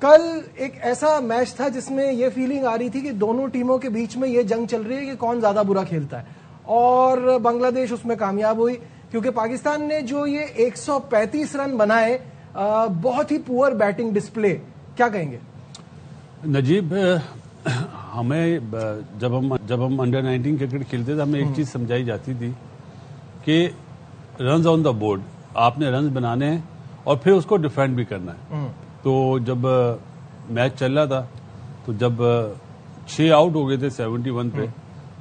कल एक ऐसा मैच था जिसमें यह फीलिंग आ रही थी कि दोनों टीमों के बीच में यह जंग चल रही है कि कौन ज्यादा बुरा खेलता है, और बांग्लादेश उसमें कामयाब हुई क्योंकि पाकिस्तान ने जो ये 135 रन बनाए, बहुत ही पुअर बैटिंग डिस्प्ले। क्या कहेंगे नजीब? हमें जब हम अंडर 19 क्रिकेट खेलते थे, हमें एक चीज समझाई जाती थी कि रन्स ऑन द बोर्ड, आपने रन्स बनाने हैं और फिर उसको डिफेंड भी करना है। तो जब मैच चल रहा था, तो जब 6 आउट हो गए थे 71 पे,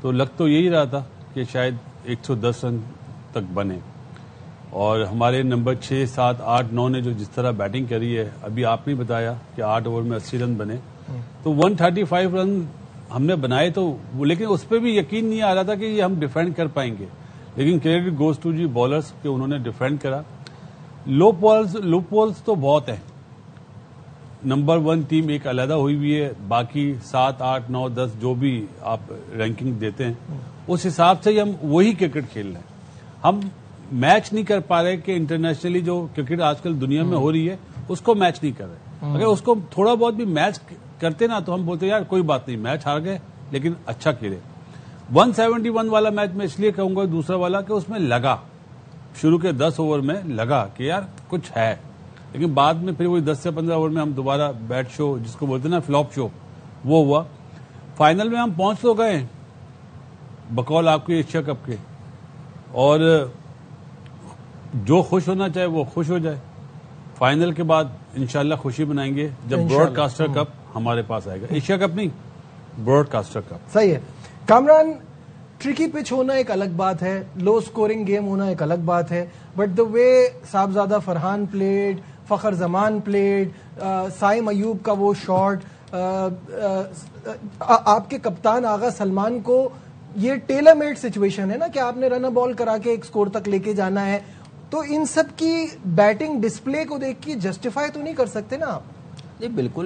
तो लग तो यही रहा था कि शायद 110 रन तक बने, और हमारे नंबर 6, 7, 8, 9 ने जो जिस तरह बैटिंग करी है, अभी आपने बताया कि 8 ओवर में 80 रन बने, तो 135 रन हमने बनाए, तो लेकिन उस पर भी यकीन नहीं आ रहा था कि ये हम डिफेंड कर पाएंगे। लेकिन credit goes to the bowlers कि उन्होंने डिफेंड करा। लूप होल्स तो बहुत है। नंबर 1 टीम एक अलहदा हुई हुई है, बाकी 7, 8, 9, 10 जो भी आप रैंकिंग देते हैं, उस हिसाब से ही हम वही क्रिकेट खेल रहे हैं। हम मैच नहीं कर पा रहे कि इंटरनेशनली जो क्रिकेट आजकल दुनिया में हो रही है उसको मैच नहीं कर रहे। अगर उसको थोड़ा बहुत भी मैच करते ना, तो हम बोलते यार कोई बात नहीं, मैच हार गए लेकिन अच्छा खेले। 171 वाला मैच मैं इसलिए कहूंगा, दूसरा वाला, कि उसमें लगा, शुरू के 10 ओवर में लगा कि यार कुछ है, लेकिन बाद में फिर वही 10 से 15 ओवर में हम दोबारा बैट शो, जिसको बोलते हैं ना फ्लॉप शो, वो हुआ। फाइनल में हम पहुंच तो गए बकौल आपके एशिया कप के, और जो खुश होना चाहे वो खुश हो जाए। फाइनल के बाद इंशाल्लाह खुशी बनाएंगे जब ब्रॉडकास्टर कप हमारे पास आएगा। एशिया कप नहीं, ब्रॉडकास्टर कप। सही है कामरान। ट्रिकी पिच होना एक अलग बात है, लो स्कोरिंग गेम होना एक अलग बात है, but the way Sahibzada Farhan played, Fakhar Zaman played, Saim Ayub का वो शॉट, आपके कप्तान आगा सलमान को, ये टेलर मेड सिचुएशन है ना कि आपने रन बॉल करा के एक स्कोर तक लेके जाना है, तो इन सब की बैटिंग डिस्प्ले को देख के जस्टिफाई तो नहीं कर सकते ना आप? जी बिल्कुल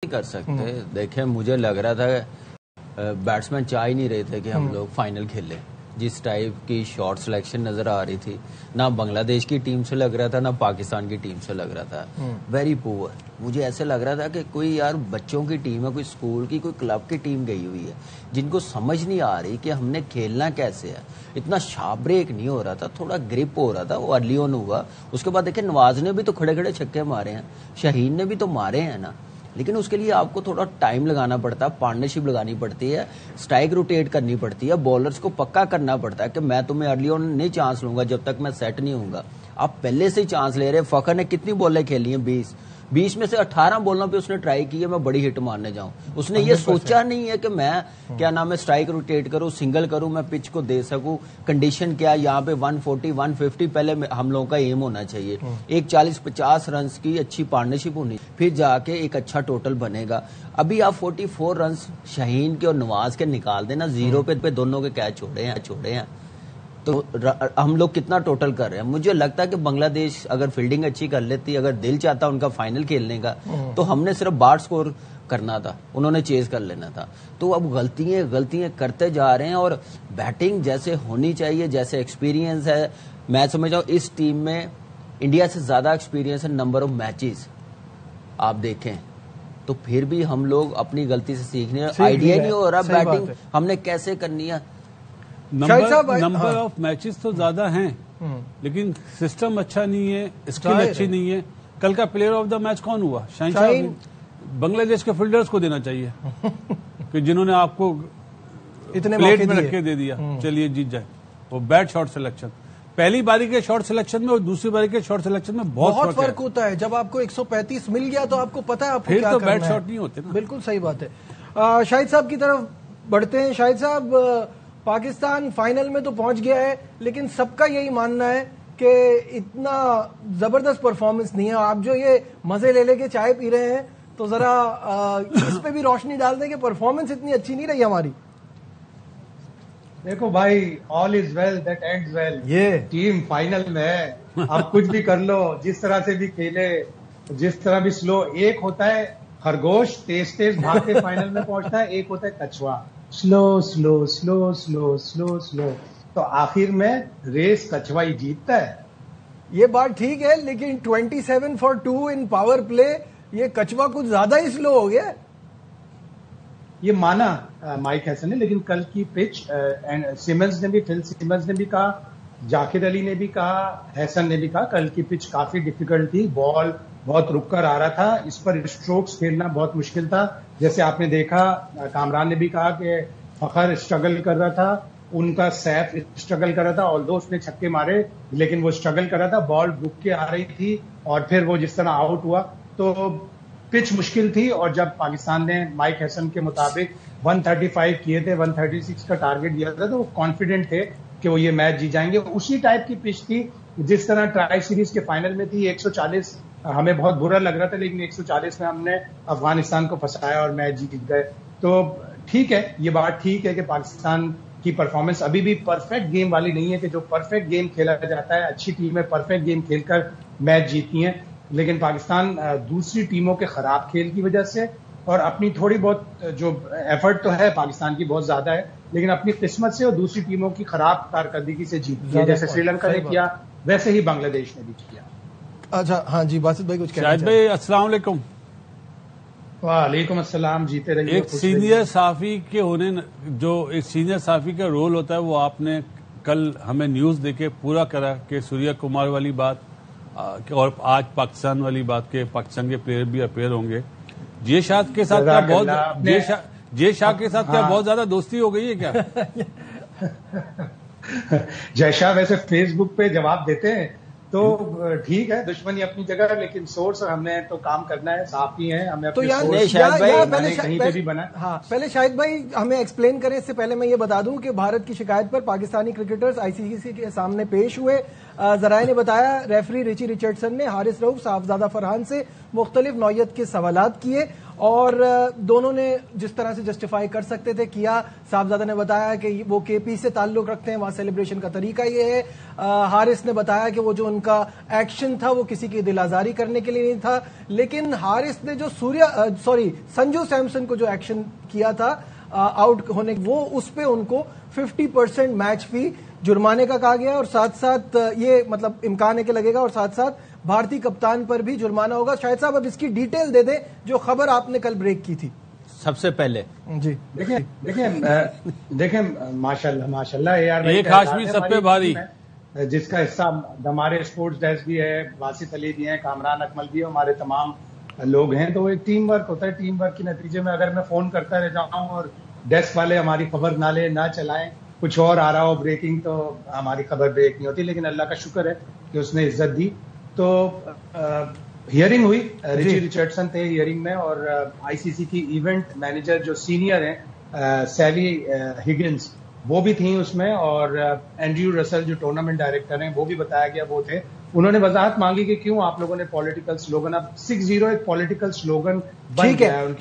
नहीं कर सकते। देखें, मुझे लग रहा था बैट्समैन चाह ही नहीं रहे थे कि हम लोग फाइनल खेलें। जिस टाइप की शॉट सिलेक्शन नजर आ रही थी, ना बांग्लादेश की टीम से लग रहा था, ना पाकिस्तान की टीम से लग रहा था, वेरी पुअर। मुझे ऐसे लग रहा था कि कोई यार बच्चों की टीम है, कोई स्कूल की, कोई क्लब की टीम गई हुई है, जिनको समझ नहीं आ रही कि हमने खेलना कैसे है। इतना शार्प ब्रेक नहीं हो रहा था, थोड़ा ग्रिप हो रहा था, वो अर्ली ऑन हुआ। उसके बाद देखिए, नवाज ने भी तो खड़े खड़े छक्के मारे हैं, शाहीन ने भी तो मारे हैं ना, लेकिन उसके लिए आपको थोड़ा टाइम लगाना पड़ता है, पार्टनरशिप लगानी पड़ती है, स्ट्राइक रोटेट करनी पड़ती है, बॉलर्स को पक्का करना पड़ता है कि मैं तुम्हें अर्ली ऑन नहीं चांस लूंगा जब तक मैं सेट नहीं होऊंगा। आप पहले से ही चांस ले रहे। फखर ने कितनी बॉलें खेली हैं? 20 में से 18 बॉलों पे उसने ट्राई की है मैं बड़ी हिट मारने जाऊं। उसने ये सोचा नहीं है कि मैं क्या नाम है स्ट्राइक रोटेट करूं, सिंगल करूं, मैं पिच को दे सकूं, कंडीशन क्या, यहाँ पे 140 150 पहले हम लोगों का एम होना चाहिए। एक 40-50 रन की अच्छी पार्टनरशिप होनी, फिर जाके एक अच्छा टोटल बनेगा। अभी आप 44 रन शाहीन के और नवाज के निकाल देना, 0 पे दोनों के कैच छोड़े हैं, तो हम लोग कितना टोटल कर रहे हैं। मुझे लगता है कि बांग्लादेश अगर फील्डिंग अच्छी कर लेती, अगर दिल चाहता उनका फाइनल खेलने का, तो हमने सिर्फ 12 स्कोर करना था, उन्होंने चेज कर लेना था। तो अब गलतियां करते जा रहे हैं, और बैटिंग जैसे होनी चाहिए, जैसे एक्सपीरियंस है, मैं समझ रहा हूं इस टीम में इंडिया से ज्यादा एक्सपीरियंस है नंबर ऑफ मैचेस आप देखें, तो फिर भी हम लोग अपनी गलती से सीखने, आइडिया नहीं हो रहा बैटिंग हमने कैसे करनी है। नंबर ऑफ मैचेस तो ज्यादा हैं, लेकिन सिस्टम अच्छा नहीं है, स्किल अच्छी नहीं है। कल का प्लेयर ऑफ द मैच कौन हुआ? शाहीन। बांग्लादेश के फील्डर्स को देना चाहिए कि जिन्होंने आपको इतने प्लेट में रख के दे दिया, चलिए जीत जाए। वो बैड शॉट सिलेक्शन, पहली बारी के शॉट सिलेक्शन में और दूसरी बारी के शॉट सिलेक्शन में बहुत फर्क होता है। जब आपको 135 मिल गया तो आपको पता है आपको फिर क्या तो करना है। बैड शॉट नहीं होते ना। बिल्कुल सही बात है। शाहिद साहब की तरफ बढ़ते हैं। शाहिद साहब, पाकिस्तान फाइनल में तो पहुंच गया है, लेकिन सबका यही मानना है कि इतना जबरदस्त परफॉर्मेंस नहीं है। आप जो ये मजे ले लेके चाय पी रहे हैं, तो जरा इस पे भी रोशनी डाल दें कि परफॉर्मेंस इतनी अच्छी नहीं रही हमारी। देखो भाई, all is well that ends well. ये टीम फाइनल में है, आप कुछ भी कर लो, जिस तरह से भी खेले, जिस तरह भी स्लो। एक होता है खरगोश तेज भाग के फाइनल में पहुंचता है, एक होता है कछुआ slow slow slow slow slow slow. तो आखिर में रेस कछुआ ही जीतता है। ये बात ठीक है, लेकिन 27 for 2 इन पावर प्ले, ये कचवा कुछ ज्यादा ही स्लो हो गया। ये माना माइक हैसन ने, लेकिन कल की पिच फिल सिमंस ने भी कहा, जाकिर अली ने भी कहा, हैसन ने भी कहा, कल की पिच काफी डिफिकल्ट थी, बॉल बहुत रुक कर आ रहा था, इस पर स्ट्रोक्स खेलना बहुत मुश्किल था। जैसे आपने देखा, कामरान ने भी कहा कि फखर स्ट्रगल कर रहा था, उनका सैफ स्ट्रगल कर रहा था, ऑल्दो उसने छक्के मारे लेकिन वो स्ट्रगल कर रहा था, बॉल रुक के आ रही थी और फिर वो जिस तरह आउट हुआ तो पिच मुश्किल थी। और जब पाकिस्तान ने माइक हैसन के मुताबिक 135 किए थे, 136 का टारगेट दिया था, तो वो कॉन्फिडेंट थे कि वो ये मैच जीत जाएंगे। उसी टाइप की पिच थी जिस तरह ट्राई सीरीज के फाइनल में थी। 140 हमें बहुत बुरा लग रहा था, लेकिन 140 में हमने अफगानिस्तान को फंसाया और मैच जीत गए। तो ठीक है, ये बात ठीक है कि पाकिस्तान की परफॉर्मेंस अभी भी परफेक्ट गेम वाली नहीं है कि जो परफेक्ट गेम खेला जाता है, अच्छी टीमें परफेक्ट गेम खेलकर मैच जीतती हैं, लेकिन पाकिस्तान दूसरी टीमों के खराब खेल की वजह से और अपनी थोड़ी बहुत जो एफर्ट तो है पाकिस्तान की बहुत ज्यादा है, लेकिन अपनी किस्मत से और दूसरी टीमों की खराब कारकर्दगी से जीतती है। जैसे श्रीलंका ने किया वैसे ही बांग्लादेश ने भी किया। अच्छा, हाँ जी, बासित भाई कुछ कहना शाहिद भाई अस्सलाम वालेकुम। वालेकुम अस्सलाम, जीते रहिए। एक सीनियर साफी के होने, जो एक सीनियर साफी का रोल होता है, वो आपने कल हमें न्यूज देके पूरा करा कि सूर्या कुमार वाली बात और आज पाकिस्तान वाली बात के पाकिस्तान के प्लेयर भी अपेयर होंगे। जे शाह के साथ क्या बहुत ज्यादा दोस्ती हो गई है क्या? जय शाह वैसे फेसबुक पे जवाब देते हैं तो ठीक है, दुश्मनी अपनी जगह, लेकिन सोर्स और हमने तो काम करना है, साफ ही है हमें तो अपने पहले शाहिद भाई हमें एक्सप्लेन करें। इससे पहले मैं ये बता दूं कि भारत की शिकायत पर पाकिस्तानी क्रिकेटर्स आईसीसी के सामने पेश हुए। जराये ने बताया रेफरी रिची रिचर्डसन ने हारिस रऊफ, साफजादा फरहान से मुख्तलिफ नौयत के सवालात किए और दोनों ने जिस तरह से जस्टिफाई कर सकते थे किया। साहबजादा ने बताया कि वो केपी से ताल्लुक रखते हैं, वहां सेलिब्रेशन का तरीका ये है। हारिस ने बताया कि वो जो उनका एक्शन था वो किसी की दिल आजारी करने के लिए नहीं था, लेकिन हारिस ने जो संजू सैमसन को जो एक्शन किया था आउट होने, वो उस पे उनको 50% मैच फी जुर्माने का कहा गया और साथ साथ ये मतलब इम्कान है कि लगेगा और साथ साथ भारतीय कप्तान पर भी जुर्माना होगा। शायद साहब अब इसकी डिटेल दे दें जो खबर आपने कल ब्रेक की थी। सबसे पहले जी देखें माशाल्लाह यार, एक हाशमी सब पे भारी, जिसका हिस्सा हमारे स्पोर्ट्स डेस्क भी है, वासित अली भी है, कामरान अकमल भी है, हमारे तमाम लोग हैं। तो एक टीम वर्क होता है, टीम वर्क के नतीजे में अगर मैं फोन करता रह जाऊं और डेस्क वाले हमारी खबर ना चलाएं, कुछ और आ रहा हो ब्रेकिंग, तो हमारी खबर ब्रेक नहीं होती। लेकिन अल्लाह का शुक्र है कि उसने इज्जत दी। तो हियरिंग हुई, रिची रिचर्डसन थे हियरिंग में और आईसीसी की इवेंट मैनेजर जो सीनियर हैं सैली हिगिंस, वो भी थी उसमें, और एंड्रयू रसल जो टूर्नामेंट डायरेक्टर हैं वो भी बताया गया वो थे। उन्होंने वजाहत मांगी कि क्यों आप लोगों ने पॉलिटिकल स्लोगन, अब 6-0 एक पॉलिटिकल स्लोगन बन गया है।